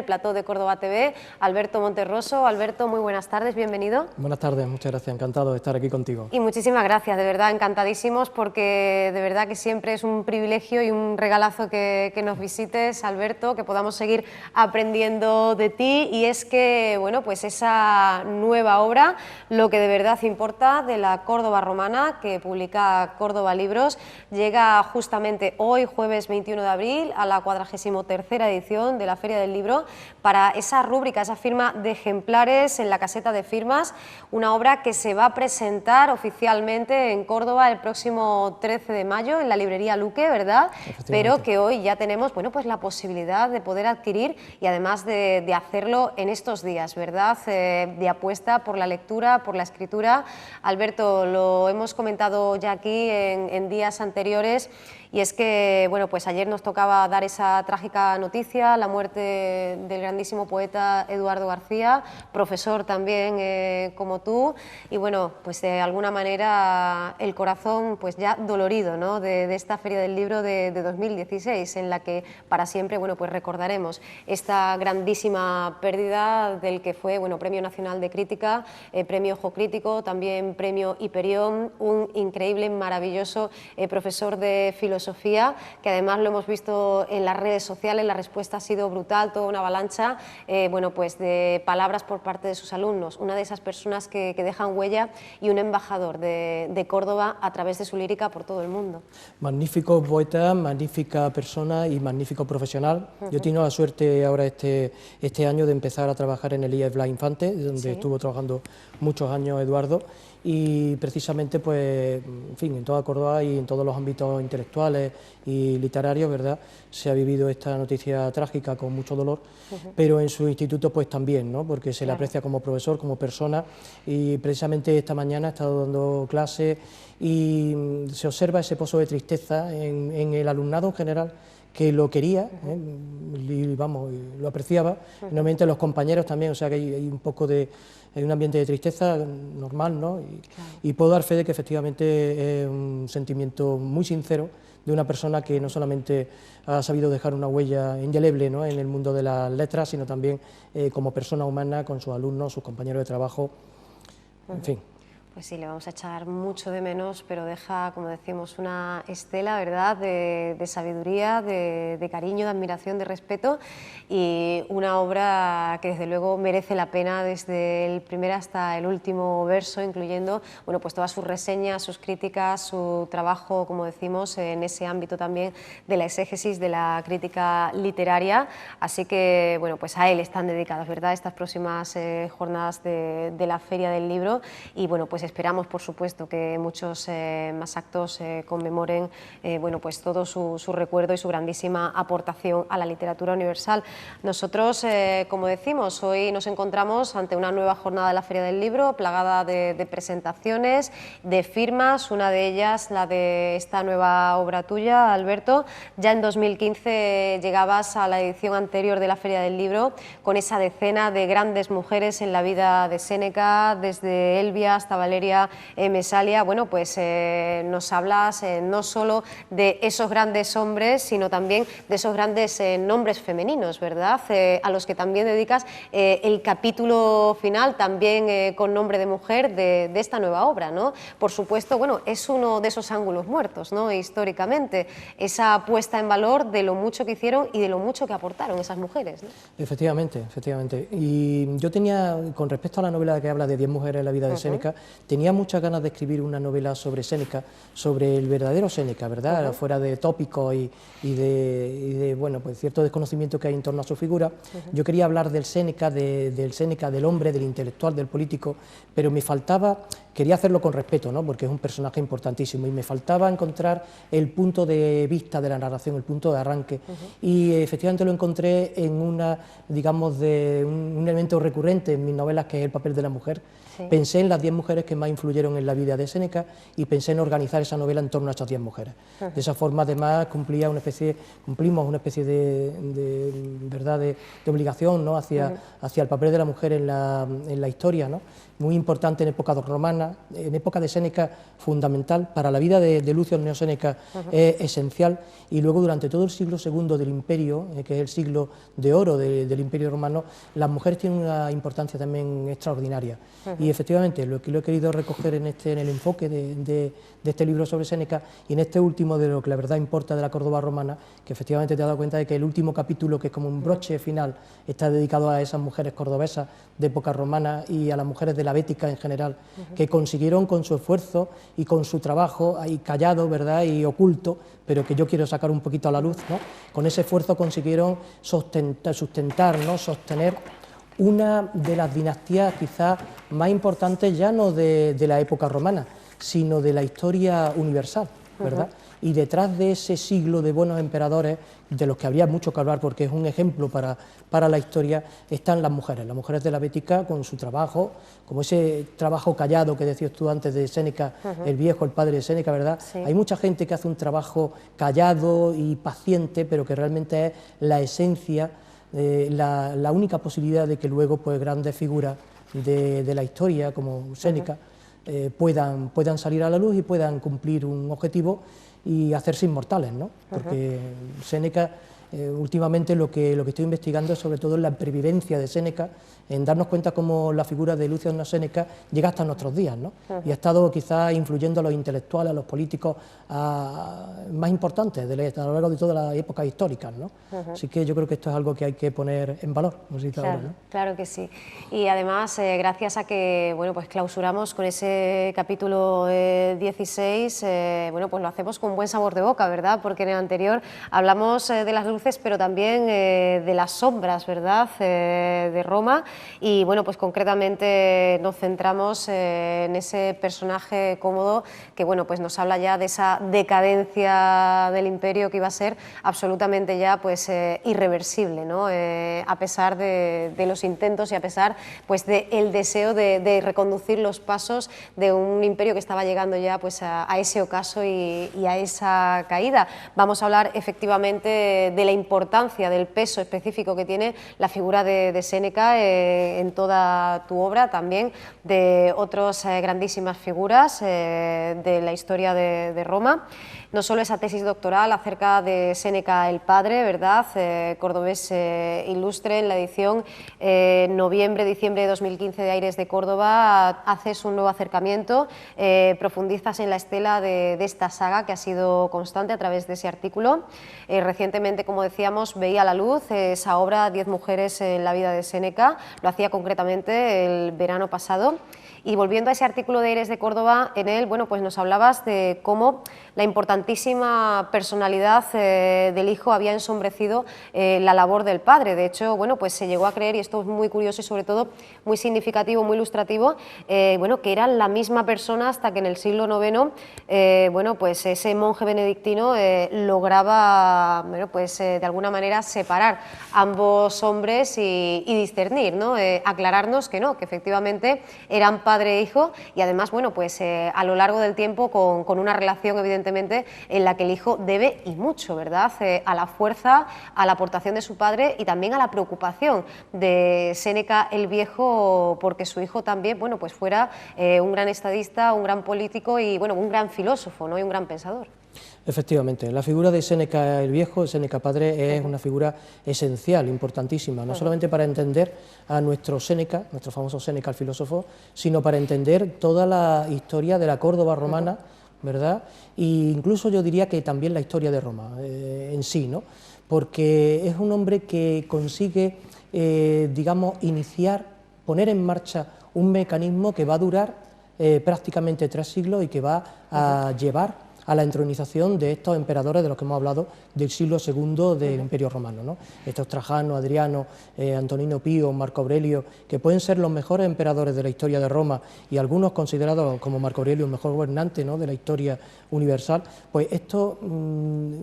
el plató de Córdoba TV, Alberto Monterroso. Alberto, muy buenas tardes, bienvenido. Buenas tardes, muchas gracias, encantado de estar aquí contigo. Y muchísimas gracias, de verdad, encantadísimos, porque de verdad que siempre es un privilegio y un regalazo que nos visites, Alberto, que podamos seguir aprendiendo de ti. Y es que, bueno, pues esa nueva obra, Lo que de verdad importa, de la Córdoba romana, que publica Córdoba Libros, llega justamente hoy, jueves 21 de abril, a la 43ª edición de la Feria del Libro, para esa rúbrica, esa firma de ejemplares en la caseta de firmas, una obra que se va a presentar oficialmente en Córdoba el próximo 13 de mayo en la librería Luque, ¿verdad? Pero que hoy ya tenemos, bueno, pues la posibilidad de poder adquirir y además de hacerlo en estos días, ¿verdad? De apuesta por la lectura, por la escritura. Alberto, lo hemos comentado ya aquí en días anteriores, y es que, bueno, pues ayer nos tocaba dar esa trágica noticia, la muerte del grandísimo poeta Eduardo García, profesor también como tú, y bueno, pues de alguna manera el corazón pues ya dolorido, ¿no?, de esta Feria del Libro de 2016, en la que para siempre, bueno, pues recordaremos esta grandísima pérdida del que fue, bueno, Premio Nacional de Crítica, Premio Ojo Crítico, también Premio Hiperión, un increíble, maravilloso profesor de filosofía, que además lo hemos visto en las redes sociales, la respuesta ha sido brutal, toda una avalancha, bueno, pues de palabras por parte de sus alumnos, una de esas personas que dejan huella y un embajador de Córdoba a través de su lírica por todo el mundo. Magnífico poeta, magnífica persona y magnífico profesional. Yo he tenido la suerte ahora este año de empezar a trabajar en el IEF Blas Infante, donde estuvo trabajando muchos años Eduardo, y precisamente, pues, en fin, en toda Córdoba y en todos los ámbitos intelectuales y literarios, ¿verdad?, se ha vivido esta noticia trágica con mucho dolor, pero en su instituto pues también, ¿no?, porque se le aprecia como profesor, como persona, y precisamente esta mañana he estado dando clase y se observa ese pozo de tristeza en el alumnado en general, que lo quería, y vamos, lo apreciaba, y normalmente los compañeros también, o sea que hay un poco de... hay un ambiente de tristeza normal, ¿no? Y puedo dar fe de que efectivamente es un sentimiento muy sincero de una persona que no solamente ha sabido dejar una huella indeleble, ¿no?, en el mundo de las letras, sino también como persona humana, con sus alumnos, sus compañeros de trabajo, en fin. Pues sí, le vamos a echar mucho de menos, pero deja, como decimos, una estela, ¿verdad?, de sabiduría, de cariño, de admiración, de respeto, y una obra que desde luego merece la pena desde el primer hasta el último verso, incluyendo, bueno, pues todas sus reseñas, sus críticas, su trabajo, como decimos, en ese ámbito también de la exégesis, de la crítica literaria. Así que, bueno, pues a él están dedicadas, ¿verdad?, estas próximas jornadas de la Feria del Libro, y bueno, pues esperamos, por supuesto, que muchos más actos conmemoren, bueno, pues todo su recuerdo y su grandísima aportación a la literatura universal. Nosotros, como decimos, hoy nos encontramos ante una nueva jornada de la Feria del Libro, plagada de presentaciones, de firmas, una de ellas la de esta nueva obra tuya, Alberto. Ya en 2015 llegabas a la edición anterior de la Feria del Libro con esa decena de grandes mujeres en la vida de Séneca, desde Elvia hasta Valeria Mesalia. Bueno, pues nos hablas no solo de esos grandes hombres, sino también de esos grandes nombres femeninos, ¿verdad?, a los que también dedicas el capítulo final, también con nombre de mujer, de esta nueva obra, ¿no? Por supuesto, bueno, es uno de esos ángulos muertos, ¿no?, históricamente, esa puesta en valor de lo mucho que hicieron y de lo mucho que aportaron esas mujeres, ¿no? Efectivamente, efectivamente. Y yo tenía, con respecto a la novela que habla de 10 mujeres en la vida de Séneca, tenía muchas ganas de escribir una novela sobre Séneca, sobre el verdadero Séneca, ¿verdad?, fuera de tópicos y de, bueno, pues cierto desconocimiento que hay en torno a su figura. Yo quería hablar del Séneca, del hombre, del intelectual, del político, pero me faltaba, quería hacerlo con respeto, ¿no?, porque es un personaje importantísimo, y me faltaba encontrar el punto de vista de la narración, el punto de arranque, y efectivamente lo encontré en una, digamos, de un elemento recurrente en mis novelas, que es el papel de la mujer. Pensé en las 10 mujeres que que más influyeron en la vida de Séneca y pensé en organizar esa novela en torno a estas 10 mujeres. De esa forma, además, cumplimos una especie de obligación, ¿no?, hacia el papel de la mujer en la historia, ¿no?, muy importante en época romana, en época de Séneca fundamental, para la vida de Lucio Anneo Séneca es esencial, y luego durante todo el siglo II del Imperio, que es el siglo de oro del Imperio Romano, las mujeres tienen una importancia también extraordinaria. Y efectivamente, lo he querido recoger en el enfoque de este libro sobre Séneca, y en este último de lo que la verdad importa de la Córdoba romana, que efectivamente te has dado cuenta de que el último capítulo, que es como un broche final, está dedicado a esas mujeres cordobesas de época romana y a las mujeres de la Bética en general, que consiguieron con su esfuerzo y con su trabajo ahí callado, ¿verdad?, y oculto, pero que yo quiero sacar un poquito a la luz, ¿no?, con ese esfuerzo consiguieron sustentar, ¿no?, sostener una de las dinastías quizás más importantes, ya no de la época romana, sino de la historia universal, ¿verdad? Y detrás de ese siglo de buenos emperadores, de los que habría mucho que hablar porque es un ejemplo para la historia, están las mujeres de la Bética con su trabajo, como ese trabajo callado que decías tú antes de Séneca, el viejo, el padre de Séneca, ¿verdad? Sí. Hay mucha gente que hace un trabajo callado y paciente, pero que realmente es la esencia, la única posibilidad de que luego pues grandes figuras de la historia, como Séneca, puedan salir a la luz y puedan cumplir un objetivo y hacerse inmortales, ¿no? Porque Séneca, últimamente lo que estoy investigando es sobre todo en la pervivencia de Séneca, en darnos cuenta cómo la figura de Lucio Anneo Séneca llega hasta nuestros días, ¿no? Y ha estado quizás influyendo a los intelectuales, a los políticos más importantes a lo largo de todas las épocas históricas, ¿no? Así que yo creo que esto es algo que hay que poner en valor, claro, ahora, ¿no? Claro que sí. Y además, gracias a que, bueno, pues clausuramos con ese capítulo 16, bueno, pues lo hacemos con buen sabor de boca, ¿verdad? Porque en el anterior hablamos de las luces, pero también de las sombras, ¿verdad?, de Roma. Y bueno, pues concretamente nos centramos en ese personaje Cómodo que, bueno, pues nos habla ya de esa decadencia del imperio que iba a ser absolutamente ya pues irreversible, ¿no? A pesar de los intentos y a pesar pues del deseo de reconducir los pasos de un imperio que estaba llegando ya pues a ese ocaso y a esa caída. Vamos a hablar efectivamente de la importancia, del peso específico que tiene la figura de Séneca en toda tu obra, también de otras grandísimas figuras de la historia de Roma. No solo esa tesis doctoral acerca de Séneca el padre, ¿verdad?, cordobés ilustre, en la edición noviembre-diciembre de 2015 de Aires de Córdoba, haces un nuevo acercamiento, profundizas en la estela de esta saga que ha sido constante a través de ese artículo. Recientemente, como decíamos, veía la luz esa obra 10 mujeres en la vida de Séneca, lo hacía concretamente el verano pasado. Y volviendo a ese artículo de Aires de Córdoba, en él, bueno, pues nos hablabas de cómo la importantísima personalidad del hijo había ensombrecido la labor del padre. De hecho, bueno, pues se llegó a creer, y esto es muy curioso y sobre todo muy significativo, muy ilustrativo, bueno, que eran la misma persona hasta que en el siglo IX, bueno, pues ese monje benedictino lograba, bueno, pues de alguna manera separar ambos hombres y discernir, ¿no? Aclararnos que no, que efectivamente eran padre e hijo, y además, bueno, pues a lo largo del tiempo con una relación evidentemente en la que el hijo debe y mucho, ¿verdad?, a la fuerza, a la aportación de su padre y también a la preocupación de Séneca el Viejo porque su hijo también, bueno, pues fuera un gran estadista, un gran político y, bueno, un gran filósofo, ¿no?, y un gran pensador. Efectivamente, la figura de Séneca el Viejo, Séneca padre, es una figura esencial, importantísima, no solamente para entender a nuestro Séneca, nuestro famoso Séneca el filósofo, sino para entender toda la historia de la Córdoba romana, ¿verdad? E incluso yo diría que también la historia de Roma en sí, ¿no? Porque es un hombre que consigue, digamos, poner en marcha un mecanismo que va a durar prácticamente 3 siglos y que va a llevar a la entronización de estos emperadores de los que hemos hablado del siglo II del Imperio Romano, ¿no? Estos Trajano, Adriano, Antonino Pío, Marco Aurelio, que pueden ser los mejores emperadores de la historia de Roma y algunos considerados como Marco Aurelio el mejor gobernante, ¿no?, de la historia universal, pues esto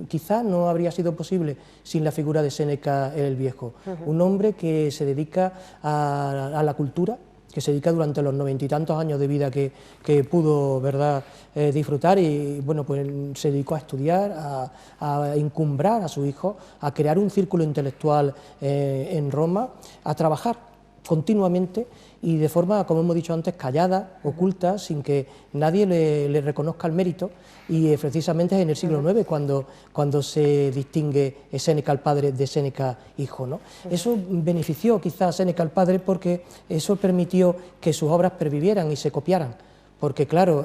quizás no habría sido posible sin la figura de Séneca el Viejo, un hombre que se dedica a la cultura, que se dedica durante los 90 y tantos años de vida que pudo, ¿verdad?, disfrutar, y bueno, pues se dedicó a estudiar, a encumbrar a su hijo, a crear un círculo intelectual en Roma, a trabajar continuamente y de forma, como hemos dicho antes, callada, oculta, sin que nadie le reconozca el mérito, y precisamente es en el siglo IX cuando se distingue Séneca el padre de Séneca hijo, ¿no? Eso benefició quizá a Séneca el padre porque eso permitió que sus obras pervivieran y se copiaran. Porque claro,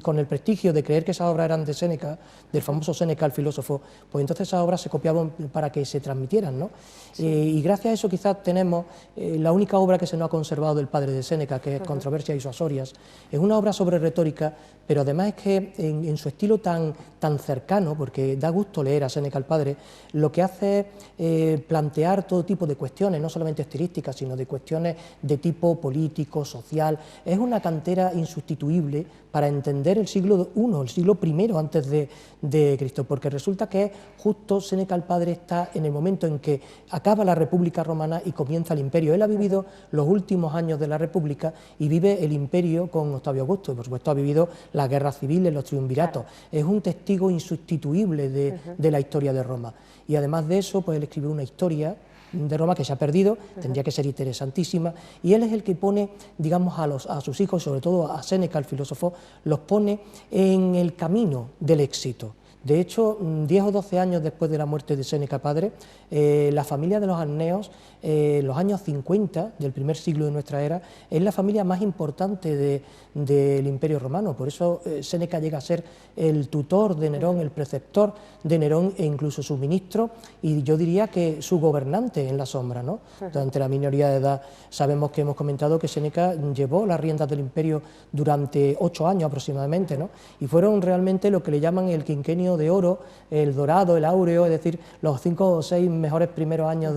con el prestigio de creer que esas obras eran de Séneca, del famoso Séneca el filósofo, pues entonces esas obras se copiaban para que se transmitieran, ¿no? Sí. Y gracias a eso quizás tenemos la única obra que se nos ha conservado del padre de Séneca, que es Controversias Isoasorias. Es una obra sobre retórica, pero además es que en su estilo tan cercano, porque da gusto leer a Séneca el padre, lo que hace es plantear todo tipo de cuestiones, no solamente estilísticas, sino de cuestiones de tipo político, social. Es una cantera insustituible para entender el siglo I, el siglo I antes de Cristo, porque resulta que justo Séneca el padre está en el momento en que acaba la República Romana y comienza el Imperio. Él ha vivido los últimos años de la República y vive el Imperio con Octavio Augusto, y por supuesto ha vivido las guerras civiles, los triunviratos. Claro. Es un testigo insustituible de la historia de Roma, y además de eso, pues él escribió una historia de Roma que se ha perdido, tendría que ser interesantísima, y él es el que pone, digamos, a sus hijos, sobre todo a Séneca, el filósofo, los pone en el camino del éxito. De hecho, 10 o 12 años después de la muerte de Séneca padre, la familia de los Arneos, los años 50 del primer siglo de nuestra era, es la familia más importante del Imperio Romano. Por eso Séneca llega a ser el tutor de Nerón, el preceptor de Nerón, e incluso su ministro, y yo diría que su gobernante en la sombra, ¿no? Durante la minoría de edad sabemos que hemos comentado que Séneca llevó las riendas del imperio durante 8 años aproximadamente, ¿no? Y fueron realmente lo que le llaman el quinquenio de oro, el dorado, el áureo, es decir, los 5 o 6 mejores primeros años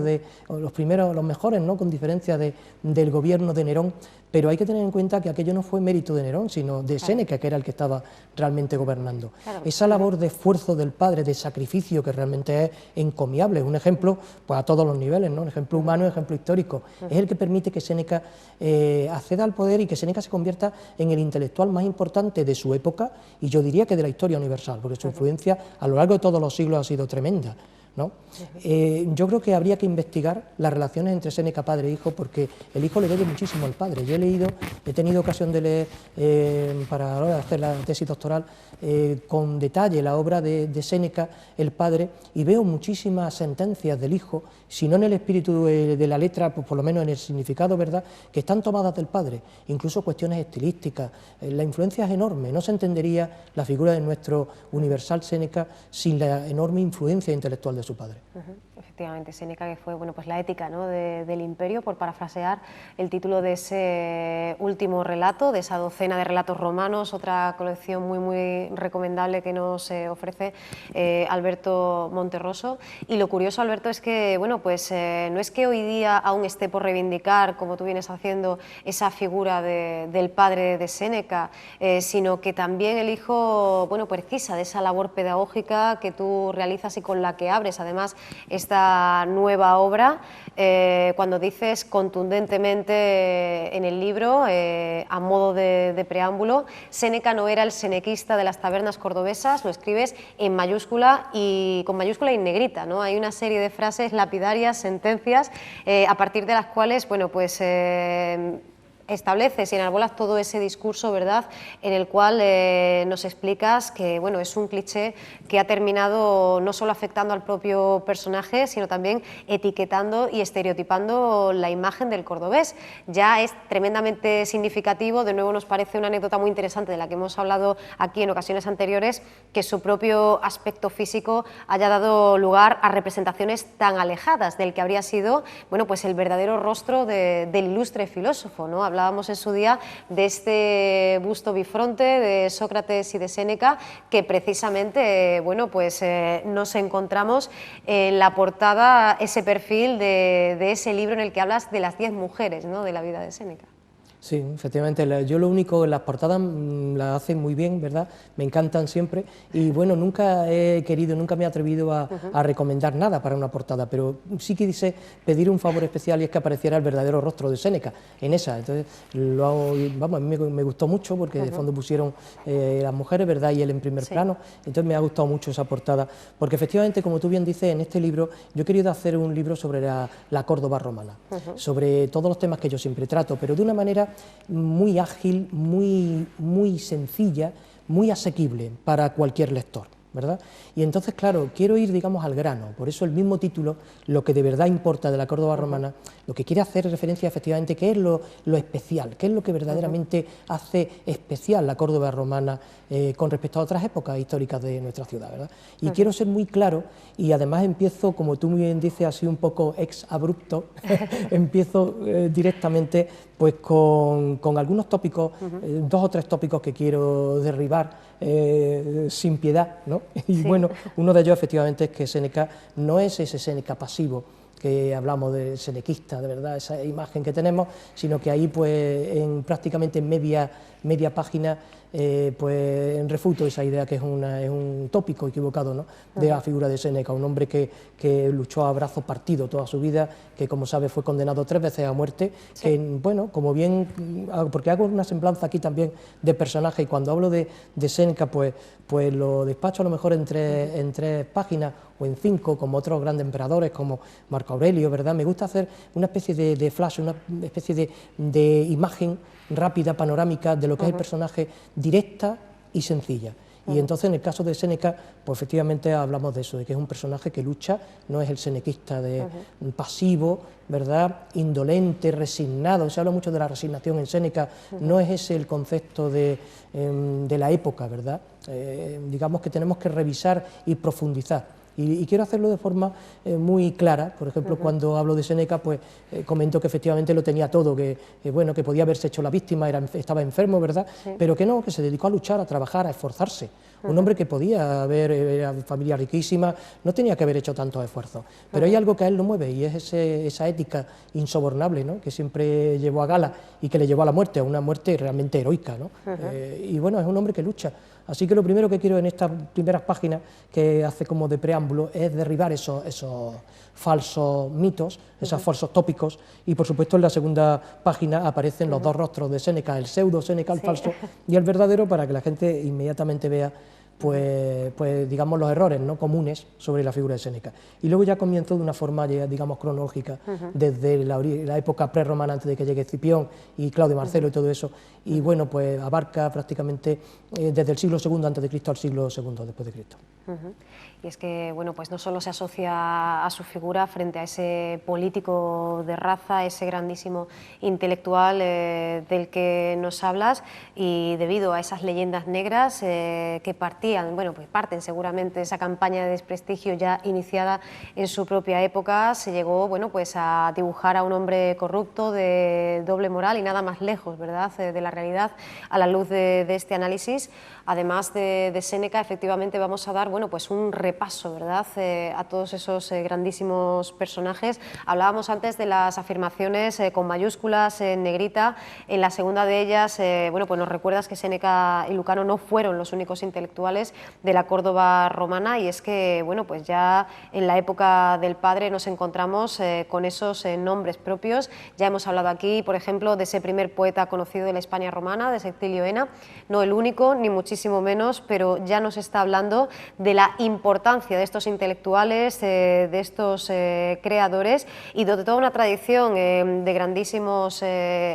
los mejores, ¿no?, con diferencia del gobierno de Nerón. Pero hay que tener en cuenta que aquello no fue mérito de Nerón, sino de Séneca, que era el que estaba realmente gobernando. Claro. Esa labor de esfuerzo del padre, de sacrificio, que realmente es encomiable, es un ejemplo pues, a todos los niveles, ¿no?, un ejemplo humano, un ejemplo histórico, es el que permite que Séneca acceda al poder y que Séneca se convierta en el intelectual más importante de su época, y yo diría que de la historia universal, porque su influencia a lo largo de todos los siglos ha sido tremenda, ¿no? Yo creo que habría que investigar las relaciones entre Séneca padre e hijo, porque el hijo le debe muchísimo al padre. Yo he tenido ocasión de leer, para ahora hacer la tesis doctoral, con detalle la obra de Séneca el padre, y veo muchísimas sentencias del hijo, si no en el espíritu de la letra, pues por lo menos en el significado, ¿verdad?, que están tomadas del padre, incluso cuestiones estilísticas. La influencia es enorme, no se entendería la figura de nuestro universal Séneca sin la enorme influencia intelectual de su padre. Efectivamente, Séneca, que fue, bueno, pues la ética, ¿no?, del imperio, por parafrasear el título de ese último relato, de esa docena de relatos romanos, otra colección muy recomendable que nos ofrece Alberto Monterroso. Y lo curioso, Alberto, es que, bueno, pues no es que hoy día aún esté por reivindicar, como tú vienes haciendo, esa figura del padre de Séneca, sino que también el hijo, bueno, precisa de esa labor pedagógica que tú realizas y con la que abres, además, esta nueva obra, cuando dices contundentemente en el libro, a modo de preámbulo, Séneca no era el senequista de las tabernas cordobesas, lo escribes en mayúscula y con mayúscula y en negrita, ¿no? Hay una serie de frases lapidarias, sentencias, a partir de las cuales, bueno, pues estableces y enarbolas todo ese discurso, ¿verdad?, en el cual nos explicas que, bueno, es un cliché que ha terminado no solo afectando al propio personaje, sino también etiquetando y estereotipando la imagen del cordobés. Ya es tremendamente significativo, de nuevo nos parece una anécdota muy interesante de la que hemos hablado aquí en ocasiones anteriores, que su propio aspecto físico haya dado lugar a representaciones tan alejadas del que habría sido, bueno, pues el verdadero rostro del ilustre filósofo, ¿no? Hablábamos en su día de este busto bifronte de Sócrates y de Séneca, que precisamente, bueno, pues nos encontramos en la portada ese perfil de ese libro en el que hablas de las 10 mujeres, ¿no?, de la vida de Séneca. Sí, efectivamente, yo lo único, las portadas las hacen muy bien, ¿verdad? Me encantan siempre y bueno, nunca he querido, nunca me he atrevido a recomendar nada para una portada, pero sí quise pedir un favor especial y es que apareciera el verdadero rostro de Séneca en esa, entonces lo hago, vamos, a mí me gustó mucho porque de fondo pusieron las mujeres, ¿verdad? Y él en primer plano, entonces me ha gustado mucho esa portada, porque efectivamente, como tú bien dices, en este libro yo he querido hacer un libro sobre la Córdoba romana, sobre todos los temas que yo siempre trato, pero de una manera muy ágil, muy sencilla, muy asequible para cualquier lector, ¿verdad? Y entonces, claro, quiero ir, digamos, al grano, por eso el mismo título, lo que de verdad importa de la Córdoba romana, lo que quiere hacer referencia efectivamente qué es lo especial, qué es lo que verdaderamente hace especial la Córdoba romana con respecto a otras épocas históricas de nuestra ciudad, ¿verdad? Y quiero ser muy claro y además empiezo, como tú muy bien dices, así un poco ex abrupto, empiezo directamente pues con algunos tópicos, 2 o 3 tópicos que quiero derribar sin piedad, ¿no? Y bueno, uno de ellos efectivamente es que Séneca no es ese Séneca pasivo que hablamos de senequista, de verdad, esa imagen que tenemos, sino que ahí pues en prácticamente media página pues en refuto esa idea que es un tópico equivocado, ¿no? De la figura de Séneca, un hombre que luchó a brazo partido toda su vida, que como sabes fue condenado 3 veces a muerte, que bueno, como bien, porque hago una semblanza aquí también de personaje y cuando hablo de Séneca pues lo despacho a lo mejor en 3 páginas o en 5, como otros grandes emperadores como Marco Aurelio, ¿verdad? Me gusta hacer una especie de flash, una especie de imagen rápida, panorámica de lo que es el personaje, directa y sencilla. Y entonces en el caso de Séneca, pues efectivamente hablamos de eso, de que es un personaje que lucha, no es el senequista pasivo, ¿verdad?, indolente, resignado, se habla mucho de la resignación en Séneca, no es ese el concepto de la época, ¿verdad? Digamos que tenemos que revisar y profundizar. Y quiero hacerlo de forma muy clara, por ejemplo, cuando hablo de Séneca, pues comento que efectivamente lo tenía todo, que bueno, que podía haberse hecho la víctima, estaba enfermo, ¿verdad?, pero que no, que se dedicó a luchar, a trabajar, a esforzarse. Un hombre que podía haber, era de familia riquísima, no tenía que haber hecho tantos esfuerzos, pero hay algo que a él lo mueve y es esa ética insobornable, ¿no?, que siempre llevó a gala y que le llevó a la muerte, a una muerte realmente heroica, ¿no? Y bueno, es un hombre que lucha. Así que lo primero que quiero en estas primeras páginas, que hace como de preámbulo, es derribar esos falsos mitos, esos falsos tópicos, y por supuesto en la segunda página aparecen los 2 rostros de Séneca, el pseudo Séneca, el falso, y el verdadero, para que la gente inmediatamente vea pues digamos los errores, ¿no?, comunes sobre la figura de Séneca. Y luego ya comienzo de una forma, digamos, cronológica, desde la época prerromana, antes de que llegue Escipión y Claudio Marcelo y todo eso, y bueno, pues abarca prácticamente desde el siglo II a.C. al siglo II después de Cristo. Y es que, bueno, pues no solo se asocia a su figura frente a ese político de raza, ese grandísimo intelectual del que nos hablas, y debido a esas leyendas negras que parten seguramente de esa campaña de desprestigio ya iniciada en su propia época, se llegó, bueno, pues a dibujar a un hombre corrupto, de doble moral y nada más lejos, ¿verdad?, de la realidad a la luz de este análisis. Además de Séneca, efectivamente vamos a dar, bueno, pues un repaso, ¿verdad?, a todos esos grandísimos personajes. Hablábamos antes de las afirmaciones con mayúsculas en negrita. En la segunda de ellas, bueno, pues nos recuerdas que Séneca y Lucano no fueron los únicos intelectuales de la Córdoba romana, y es que, bueno, pues ya en la época del padre nos encontramos con esos nombres propios. Ya hemos hablado aquí, por ejemplo, de ese primer poeta conocido de la Hispania romana, de Sextilio Ena, no el único, ni muchísimo menos, pero ya nos está hablando de la importancia de estos intelectuales, de estos creadores, y de toda una tradición de grandísimos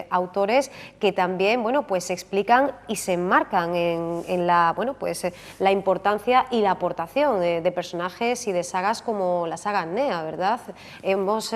autores que también, bueno, pues explican y se enmarcan en la, bueno, pues la importancia y la aportación de personajes y de sagas como la saga Annea, ¿verdad? Hemos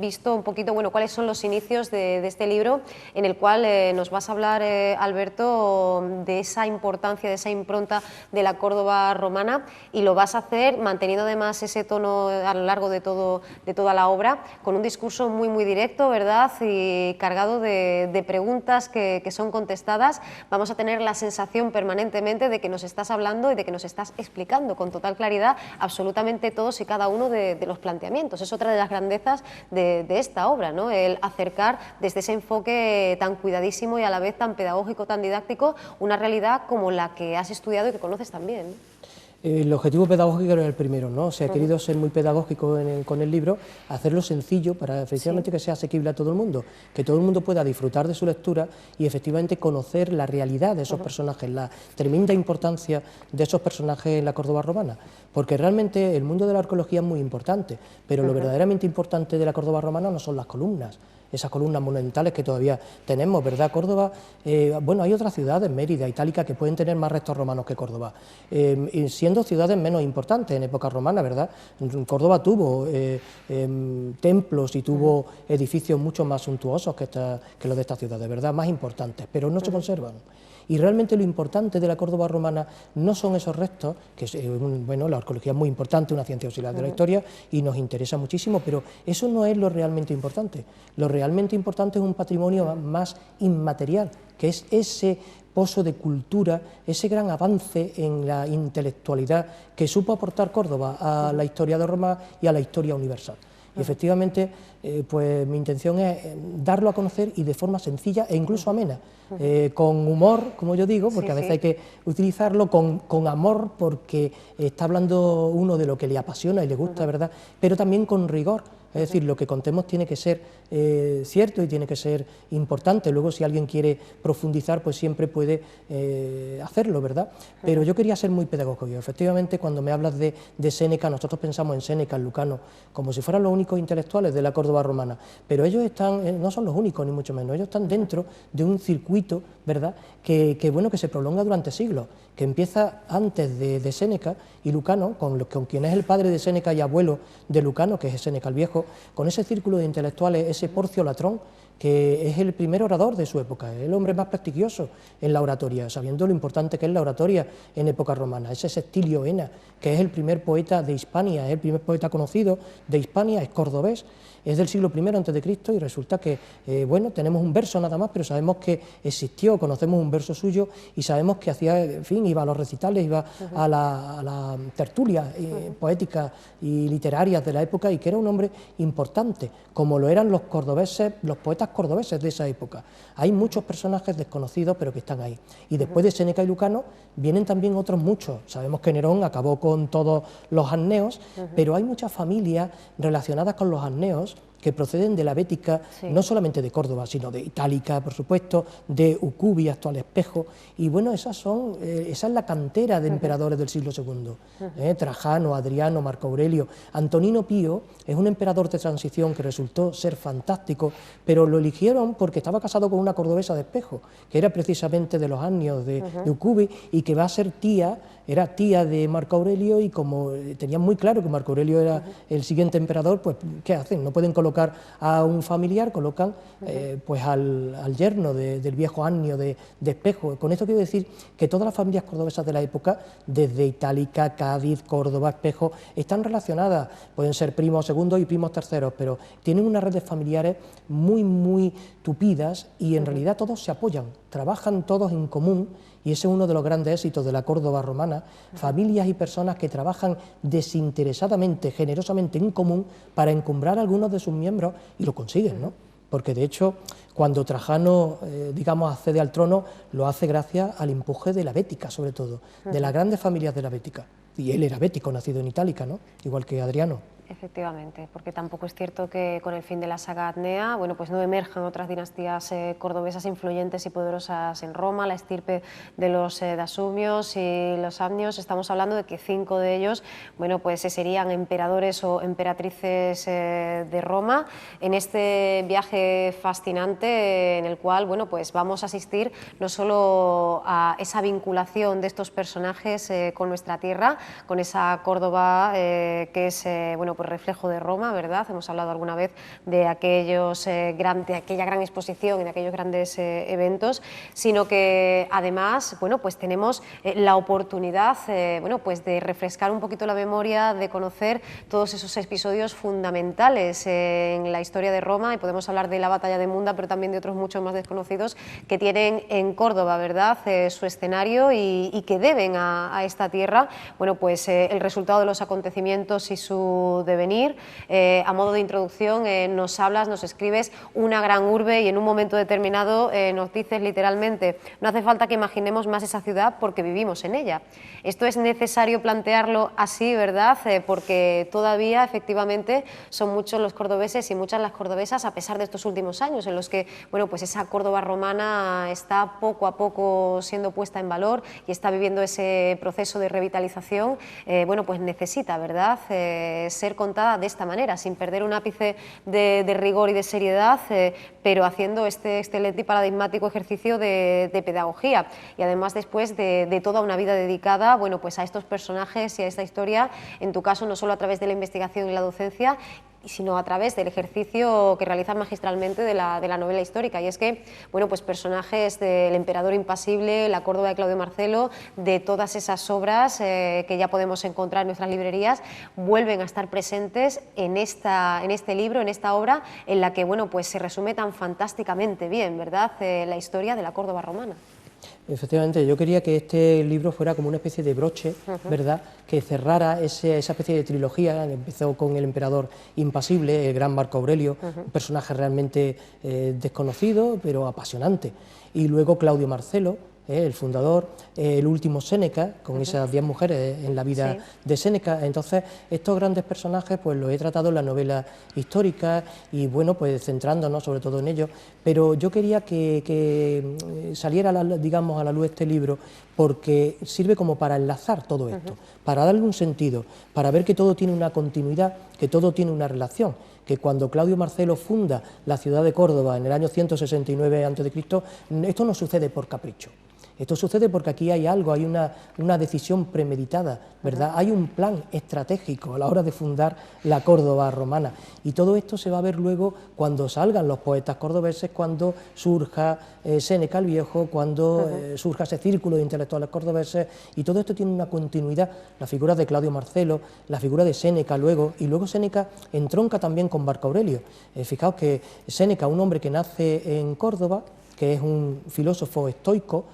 visto un poquito, bueno, cuáles son los inicios de este libro, en el cual nos vas a hablar, Alberto, de esa importancia, de esa impronta de la Córdoba romana, y lo vas a hacer manteniendo además ese tono a lo largo de toda la obra, con un discurso muy directo, ¿verdad? Y cargado de preguntas que son contestadas. Vamos a tener la sensación permanentemente de que nos estás hablando y de que nos estás explicando con total claridad absolutamente todos y cada uno de los planteamientos. Es otra de las grandezas de esta obra, ¿no? El acercar desde ese enfoque tan cuidadísimo y a la vez tan pedagógico, tan didáctico, una realidad como la que has estudiado y que conoces también, ¿no? El objetivo pedagógico era el primero, ¿no? O sea, he querido ser muy pedagógico con el libro, hacerlo sencillo para efectivamente que sea asequible a todo el mundo, que todo el mundo pueda disfrutar de su lectura y efectivamente conocer la realidad de esos personajes, la tremenda importancia de esos personajes en la Córdoba romana, porque realmente el mundo de la arqueología es muy importante, pero lo verdaderamente importante de la Córdoba romana no son las columnas, esas columnas monumentales que todavía tenemos, ¿verdad? Córdoba, bueno, hay otras ciudades, Mérida, Itálica, que pueden tener más restos romanos que Córdoba, siendo ciudades menos importantes en época romana, ¿verdad? Córdoba tuvo templos y tuvo edificios mucho más suntuosos que los de estas ciudades, ¿verdad? Más importantes, pero no se conservan. Y realmente lo importante de la Córdoba romana no son esos restos, que bueno, la arqueología es muy importante, una ciencia auxiliar de la historia y nos interesa muchísimo, pero eso no es lo realmente importante. Lo realmente importante es un patrimonio más inmaterial, que es ese pozo de cultura, ese gran avance en la intelectualidad que supo aportar Córdoba a la historia de Roma y a la historia universal. Y efectivamente, pues mi intención es darlo a conocer y de forma sencilla e incluso amena, con humor, como yo digo, porque a veces hay que utilizarlo, con amor, porque está hablando uno de lo que le apasiona y le gusta, ¿verdad?, pero también con rigor. Es decir, lo que contemos tiene que ser cierto y tiene que ser importante. Luego, si alguien quiere profundizar, pues siempre puede hacerlo, ¿verdad? Pero yo quería ser muy pedagógico. Efectivamente, cuando me hablas de Séneca, nosotros pensamos en Séneca, en Lucano, como si fueran los únicos intelectuales de la Córdoba romana. Pero ellos están, no son los únicos, ni mucho menos. Ellos están dentro de un circuito, ¿verdad?, que se prolonga durante siglos, que empieza antes de Séneca y Lucano, con quien es el padre de Séneca y abuelo de Lucano, que es Séneca el Viejo, con ese círculo de intelectuales, ese Porcio Latrón, que es el primer orador de su época, es el hombre más prestigioso en la oratoria, sabiendo lo importante que es la oratoria en época romana. Ese Sextilio Ena, que es el primer poeta de Hispania, es el primer poeta conocido de Hispania, es cordobés, es del siglo I a.C. y resulta que, bueno, tenemos un verso nada más, pero sabemos que existió, conocemos un verso suyo y sabemos que hacía, en fin, iba a los recitales, iba a la tertulia poética y literarias de la época y que era un hombre importante, como lo eran los cordobeses, los poetas cordobeses de esa época. Hay muchos personajes desconocidos, pero que están ahí. Y después de Séneca y Lucano vienen también otros muchos. Sabemos que Nerón acabó con todos los anneos, pero hay muchas familias relacionadas con los anneos que proceden de la Bética, no solamente de Córdoba, sino de Itálica, por supuesto, de Ucubi, actual Espejo, y bueno, esa es la cantera de emperadores del siglo II, Trajano, Adriano, Marco Aurelio. Antonino Pío es un emperador de transición que resultó ser fantástico, pero lo eligieron porque estaba casado con una cordobesa de Espejo, que era precisamente de los años de Ucubi, y que va a ser era tía de Marco Aurelio, y como tenían muy claro que Marco Aurelio era el siguiente emperador, pues ¿qué hacen? No pueden colocar a un familiar, colocan pues al yerno del viejo Annio de Espejo. Con esto quiero decir que todas las familias cordobesas de la época, desde Itálica, Cádiz, Córdoba, Espejo, están relacionadas, pueden ser primos segundos y primos terceros, pero tienen unas redes familiares muy tupidas y en realidad todos se apoyan, trabajan todos en común. Y ese es uno de los grandes éxitos de la Córdoba romana, familias y personas que trabajan desinteresadamente, generosamente en común para encumbrar a algunos de sus miembros y lo consiguen, ¿no? Porque de hecho, cuando Trajano, digamos, accede al trono, lo hace gracias al empuje de la Bética, sobre todo, de las grandes familias de la Bética. Y él era bético, nacido en Itálica, ¿no?, igual que Adriano. Efectivamente, porque tampoco es cierto que con el fin de la saga Adnea, bueno, pues no emerjan otras dinastías cordobesas influyentes y poderosas en Roma, la estirpe de los Dasumios y los Amnios. Estamos hablando de que 5 de ellos, bueno, pues serían emperadores o emperatrices de Roma, en este viaje fascinante en el cual, bueno, pues vamos a asistir no solo a esa vinculación de estos personajes con nuestra tierra, con esa Córdoba que es, bueno, pues reflejo de Roma, ¿verdad? Hemos hablado alguna vez de aquella gran exposición y de aquellos grandes eventos, sino que además, bueno, pues tenemos la oportunidad, bueno, pues de refrescar un poquito la memoria, de conocer todos esos episodios fundamentales en la historia de Roma, y podemos hablar de la batalla de Munda, pero también de otros muchos más desconocidos que tienen en Córdoba, ¿verdad?, su escenario y que deben a esta tierra, bueno, pues el resultado de los acontecimientos y su devenir. A modo de introducción, nos hablas, nos escribes una gran urbe y en un momento determinado nos dices literalmente: no hace falta que imaginemos más esa ciudad porque vivimos en ella. Esto es necesario plantearlo así, ¿verdad?, porque todavía efectivamente son muchos los cordobeses y muchas las cordobesas, a pesar de estos últimos años en los que, bueno, pues esa Córdoba romana está poco a poco siendo puesta en valor y está viviendo ese proceso de revitalización, bueno, pues necesita, ¿verdad?, ser contada de esta manera, sin perder un ápice de rigor y de seriedad, pero haciendo este excelente y paradigmático ejercicio de pedagogía, y además después de toda una vida dedicada, bueno, pues a estos personajes y a esta historia, en tu caso no solo a través de la investigación y la docencia, sino a través del ejercicio que realizas magistralmente de la novela histórica. Y es que, bueno, pues personajes del Emperador Impasible, la Córdoba de Claudio Marcelo, de todas esas obras que ya podemos encontrar en nuestras librerías, vuelven a estar presentes en este libro, en esta obra, en la que, bueno, pues se resume tan fantásticamente bien, ¿verdad?, la historia de la Córdoba romana. Efectivamente, yo quería que este libro fuera como una especie de broche, ¿verdad?, que cerrara esa especie de trilogía. Empezó con el Emperador Impasible, el gran Marco Aurelio, un personaje realmente desconocido, pero apasionante, y luego Claudio Marcelo, el fundador, el último Séneca, con esas 10 mujeres en la vida de Séneca. Entonces, estos grandes personajes pues los he tratado en la novela histórica y, bueno, pues centrándonos sobre todo en ellos, pero yo quería que saliera, digamos, a la luz este libro, porque sirve como para enlazar todo esto, para darle un sentido, para ver que todo tiene una continuidad, que todo tiene una relación, que cuando Claudio Marcelo funda la ciudad de Córdoba en el año 169 a.C., esto no sucede por capricho. Esto sucede porque aquí hay algo, hay una decisión premeditada, ¿verdad? Hay un plan estratégico a la hora de fundar la Córdoba romana, y todo esto se va a ver luego cuando salgan los poetas cordobeses, cuando surja Séneca el Viejo, cuando surja ese círculo de intelectuales cordobeses, y todo esto tiene una continuidad. La figura de Claudio Marcelo, la figura de Séneca luego, y luego Séneca entronca también con Marco Aurelio. Fijaos que Séneca, un hombre que nace en Córdoba, que es un filósofo estoico,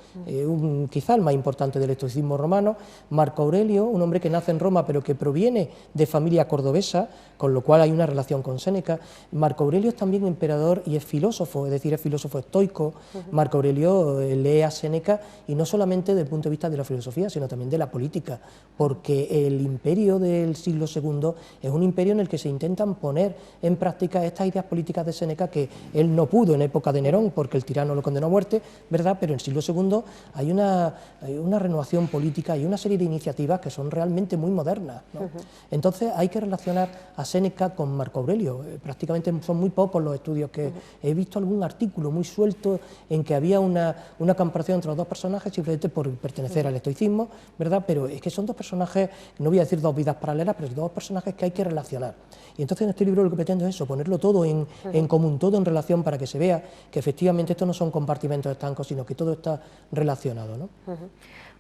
quizá el más importante del estoicismo romano. Marco Aurelio, un hombre que nace en Roma pero que proviene de familia cordobesa, con lo cual hay una relación con Séneca. Marco Aurelio es también emperador y es filósofo, es decir, es filósofo estoico. Marco Aurelio lee a Séneca, y no solamente desde el punto de vista de la filosofía, sino también de la política, porque el imperio del siglo II es un imperio en el que se intentan poner en práctica estas ideas políticas de Séneca, que él no pudo en época de Nerón, porque el tirano lo condenó a muerte, ¿verdad?, pero en el siglo II hay una renovación política y una serie de iniciativas que son realmente muy modernas, ¿no? Entonces hay que relacionar a Séneca con Marco Aurelio. Prácticamente son muy pocos los estudios que he visto, algún artículo muy suelto en que había una comparación entre los dos personajes simplemente por pertenecer al estoicismo, ¿verdad?, pero es que son dos personajes, no voy a decir dos vidas paralelas, pero dos personajes que hay que relacionar. Y entonces en este libro lo que pretendo es eso, ponerlo todo en común, todo en relación, para que se vea que efectivamente estos no son compartimentos estancos, sino que todo está relacionado, ¿no?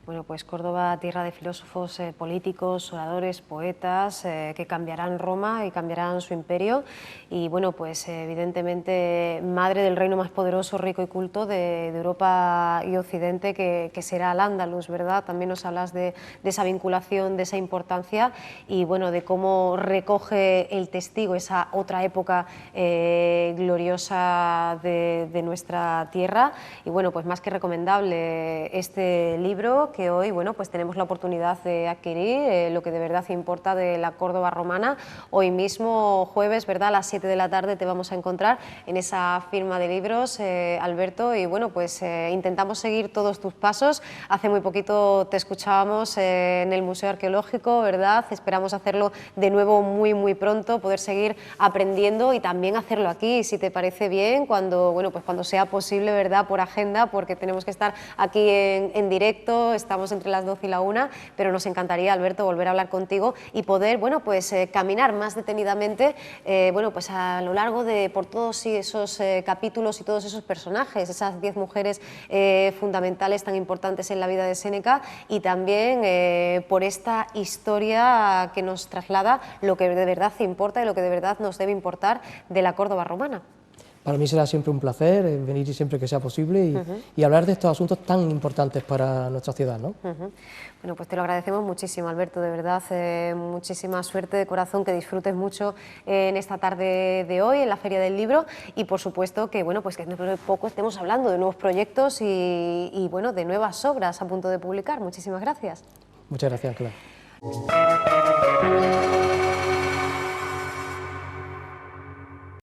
Bueno, pues Córdoba, tierra de filósofos, políticos, oradores, poetas, que cambiarán Roma y cambiarán su imperio, y bueno, pues evidentemente madre del reino más poderoso, rico y culto de Europa y Occidente, que será Al-Ándalus, ¿verdad? También nos hablas de esa vinculación, de esa importancia, y bueno, de cómo recoge el testigo esa otra época gloriosa de nuestra tierra, y bueno, pues más que recomendable este libro, que hoy, bueno, pues tenemos la oportunidad de adquirir, lo que de verdad importa de la Córdoba romana. Hoy mismo, jueves, ¿verdad?, a las 7 de la tarde te vamos a encontrar en esa firma de libros, Alberto, y bueno, pues intentamos seguir todos tus pasos. Hace muy poquito te escuchábamos en el Museo Arqueológico, ¿verdad? Esperamos hacerlo de nuevo muy pronto, poder seguir aprendiendo y también hacerlo aquí, si te parece bien, cuando, bueno, pues cuando sea posible, ¿verdad?, por agenda, porque tenemos que estar aquí en directo, estamos entre las 12 y la 1, pero nos encantaría, Alberto, volver a hablar contigo y poder, bueno, pues caminar más detenidamente, bueno, pues a lo largo de por todos esos capítulos y todos esos personajes, esas 10 mujeres fundamentales tan importantes en la vida de Séneca, y también por esta historia que nos traslada lo que de verdad importa y lo que de verdad nos debe importar de la Córdoba romana. Para mí será siempre un placer venir siempre que sea posible y hablar de estos asuntos tan importantes para nuestra ciudad, ¿no? Bueno, pues te lo agradecemos muchísimo, Alberto, de verdad, muchísima suerte de corazón, que disfrutes mucho en esta tarde de hoy, en la Feria del Libro, y por supuesto que, bueno, pues que dentro de poco estemos hablando de nuevos proyectos y bueno, de nuevas obras a punto de publicar. Muchísimas gracias. Muchas gracias, Clara.